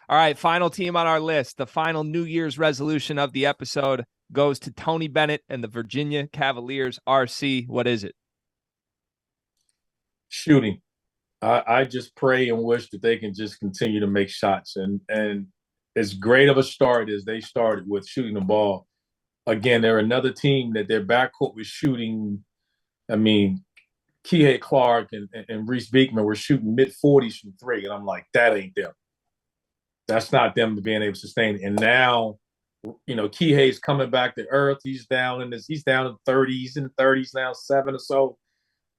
All right, final team on our list. The final New Year's resolution of the episode goes to Tony Bennett and the Virginia Cavaliers. RC, what is it? Shooting. I just pray and wish that they can just continue to make shots. And as great of a start as they started with shooting the ball, again, they're another team that their backcourt was shooting. I mean, Kihei Clark and Reese Beekman were shooting mid-40s from three. And I'm like, that ain't them. That's not them being able to sustain it. And now, Kihei's coming back to earth. He's down in 30s now, 7 or so.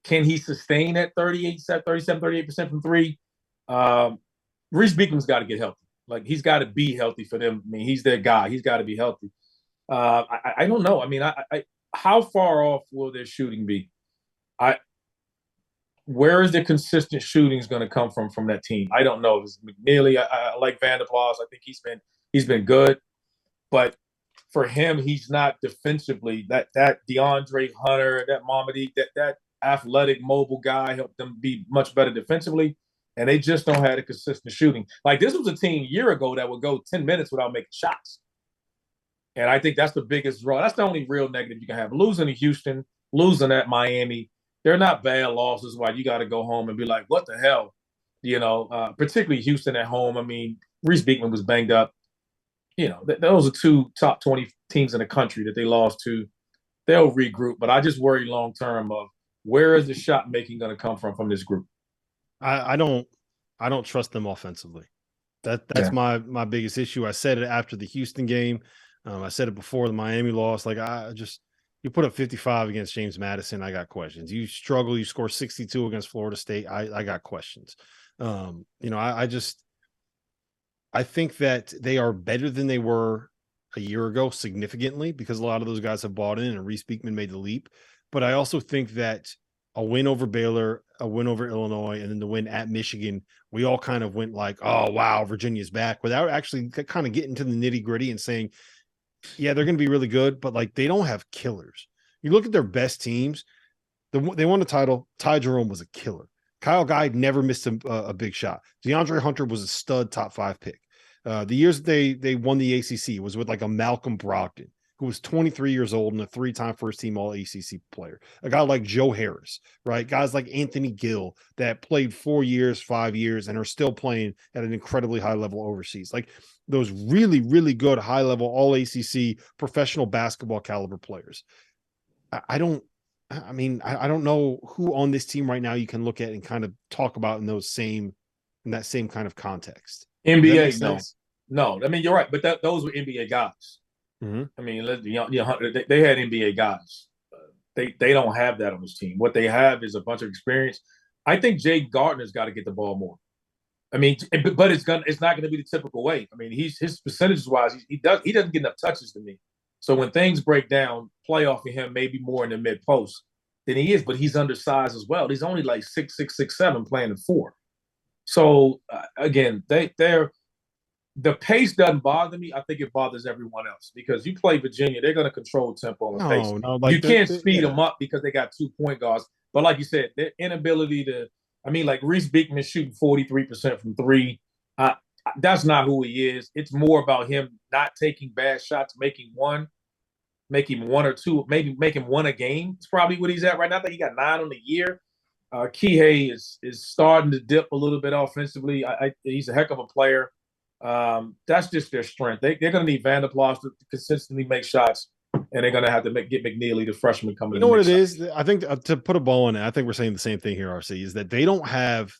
Can he sustain that 38% from three? Reese Beekman's got to get healthy. Like, he's got to be healthy for them. I mean, he's their guy. He's got to be healthy. I don't know. I mean, how far off will their shooting be? Where is the consistent shooting going to come from that team? I don't know. It's McNeely. I like Van der Plas. I think he's been good, but for him, he's not defensively that DeAndre Hunter, that Mamadi, that athletic mobile guy helped them be much better defensively, and they just don't have the consistent shooting. Like, this was a team a year ago that would go 10 minutes without making shots, and I think that's the biggest draw. That's the only real negative you can have. Losing to Houston, losing at Miami. They're not bad losses why you got to go home and be like, what the hell? Particularly Houston at home. I mean, Reese Beekman was banged up. Those are two top 20 teams in the country that they lost to. They'll regroup, but I just worry long term of where is the shot making going to come from this group. I don't trust them offensively. That's my biggest issue. I said it after the Houston game. I said it before the Miami loss. Like, you put up 55 against James Madison, I got questions. You struggle, you score 62 against Florida State, I got questions. I think that they are better than they were a year ago significantly because a lot of those guys have bought in and Reese Beekman made the leap. But I also think that a win over Baylor, a win over Illinois, and then the win at Michigan, we all kind of went like, oh, wow, Virginia's back, without actually kind of getting to the nitty gritty and saying, yeah, they're going to be really good, but like, they don't have killers. You look at their best teams. They won the title. Ty Jerome was a killer. Kyle Guy never missed a big shot. DeAndre Hunter was a stud top 5 pick. The years that they won the ACC was with like a Malcolm Brogdon, who was 23 years old and a 3-time first-team All-ACC player. A guy like Joe Harris, right? Guys like Anthony Gill that played 4 years, 5 years, and are still playing at an incredibly high level overseas. Like, those really, really good high-level All-ACC professional basketball caliber players. I don't know who on this team right now you can look at and kind of talk about in that same kind of context. NBA, no. I mean, you're right, but those were NBA guys. Mm-hmm. I mean, they had NBA guys. They don't have that on this team. What they have is a bunch of experience. I think Jay Gardner's got to get the ball more. I mean, but it's not going to be the typical way. I mean, his percentages wise, he doesn't get enough touches to me. So when things break down, playoff for him maybe more in the mid post than he is, but he's undersized as well. He's only like 6'6", 6'7", playing at 4. So again, they're the pace doesn't bother me. I think it bothers everyone else because you play Virginia, they're going to control tempo and pace. Like you can't speed them up because they got 2 point guards. But like you said, their inability to. I mean, like Reese Beekman shooting 43% from three. That's not who he is. It's more about him not taking bad shots, making one or two, maybe making one a game. It's probably what he's at right now. I think he got 9 on the year. Kihei is starting to dip a little bit offensively. He's a heck of a player. That's just their strength. They're going to need Van der Plas to consistently make shots, and they're going to have to get McNeely, the freshman, coming in. You know what it is? I think to put a ball in it, I think we're saying the same thing here, RC, is that they don't have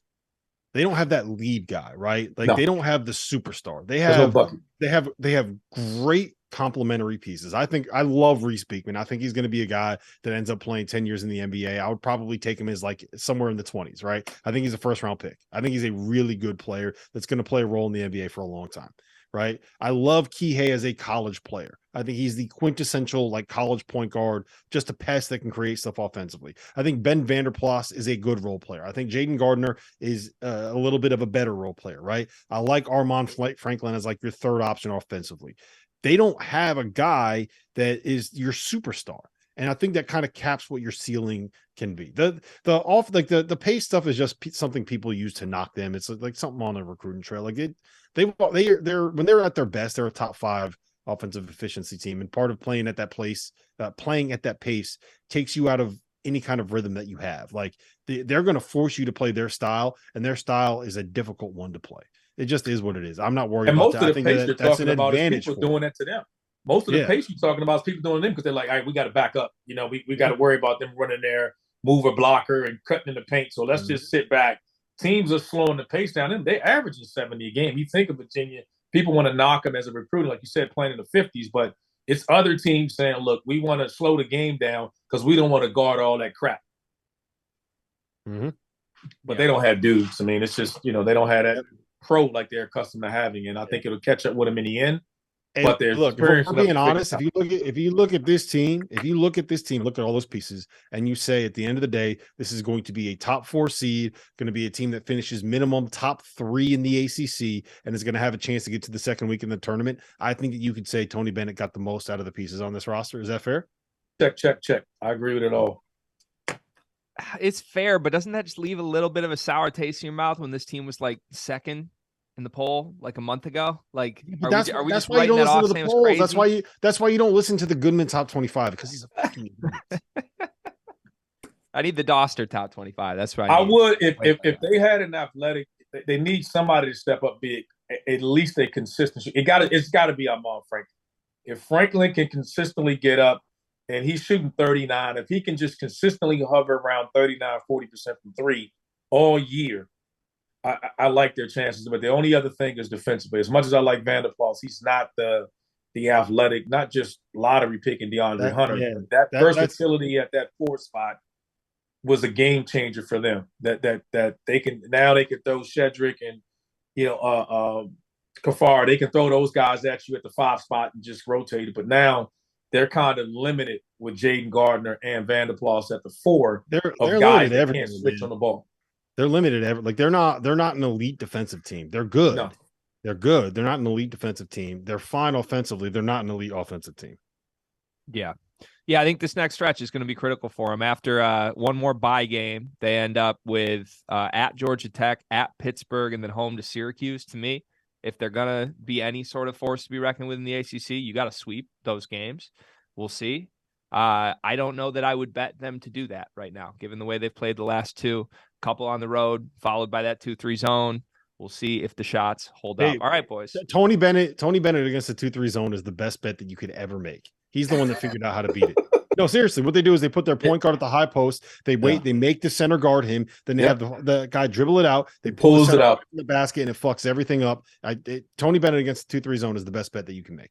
that lead guy, right? Like, they don't have the superstar. They have great complementary pieces. I love Reese Beekman. I think he's going to be a guy that ends up playing 10 years in the NBA. I would probably take him as like somewhere in the 20s, right? I think he's a first round pick. I think he's a really good player that's going to play a role in the NBA for a long time, right? I love Kihei as a college player. I think he's the quintessential like college point guard, just a pass that can create stuff offensively. I think Ben Vander Plas is a good role player. I think Jaden Gardner is a little bit of a better role player, right? I like Armand Franklin as like your third option offensively. They don't have a guy that is your superstar. And I think that kind of caps what your ceiling can be. The pace stuff is just something people use to knock them. It's like something on the recruiting trail. Like they're when they're at their best, they're a top 5 offensive efficiency team. And part of playing at that pace takes you out of any kind of rhythm that you have. Like they're going to force you to play their style, and their style is a difficult one to play. It just is what it is. I'm not worried about that. And most of the pace you're talking about is people doing that to them. Most of the pace you're talking about is people doing them because they're like, all right, we got to back up. You know, we got to worry about them running there, move a blocker and cutting in the paint. So let's just sit back. Teams are slowing the pace down. They're averaging 70 a game. You think of Virginia, people want to knock them as a recruiter, like you said, playing in the 50s, but it's other teams saying, look, we want to slow the game down because we don't want to guard all that crap. But they don't have dudes. I mean, it's just, they don't have that pro like they're accustomed to having, and I think it'll catch up with them in the end. And but look, if we're being honest, if you look at this team, look at all those pieces, and you say at the end of the day, this is going to be a top 4 seed, going to be a team that finishes minimum top 3 in the ACC, and is going to have a chance to get to the second week in the tournament. I think that you could say Tony Bennett got the most out of the pieces on this roster. Is that fair? Check. I agree with it all. It's fair, but doesn't that just leave a little bit of a sour taste in your mouth when this team was like second in the poll like a month ago? Like, are we just writing that off? That's why you don't listen to the Goodman top 25, because he's a fucking idiot. I need the Dauster top 25. That's right. I would if they had an athletic. They need somebody to step up big. At least a consistent. It's got to be Armand Franklin. If Franklin can consistently get up, and he's shooting 39, if he can just consistently hover around 39, 40% from 3 all year, I like their chances. But the only other thing is defensively. As much as I like Vanderplas, he's not the athletic, not just lottery picking DeAndre Hunter. Yeah, that versatility at that 4 spot was a game changer for them. That they can throw Shedrick and Kafar. They can throw those guys at you at the 5 spot and just rotate it. But now they're kind of limited with Jaden Gardner and Vanderplas at the 4 they're guys that can't switch on the ball. They're limited. Like they're not an elite defensive team. They're good. No. They're good. They're not an elite defensive team. They're fine offensively. They're not an elite offensive team. Yeah. I think this next stretch is going to be critical for them. After one more bye game, they end up with at Georgia Tech, at Pittsburgh, and then home to Syracuse. To me, if they're going to be any sort of force to be reckoned with in the ACC, you got to sweep those games. We'll see. I don't know that I would bet them to do that right now, given the way they've played the last 2, couple on the road, followed by that 2-3 zone. We'll see if the shots hold up. All right, boys. Tony Bennett against the 2-3 zone is the best bet that you could ever make. He's the one that figured out how to beat it. No, seriously, what they do is they put their point guard at the high post. They wait. They make the center guard him. Then they have the guy dribble it out. They pulls it out in the basket, and it fucks everything up. Tony Bennett against the 2-3 zone is the best bet that you can make.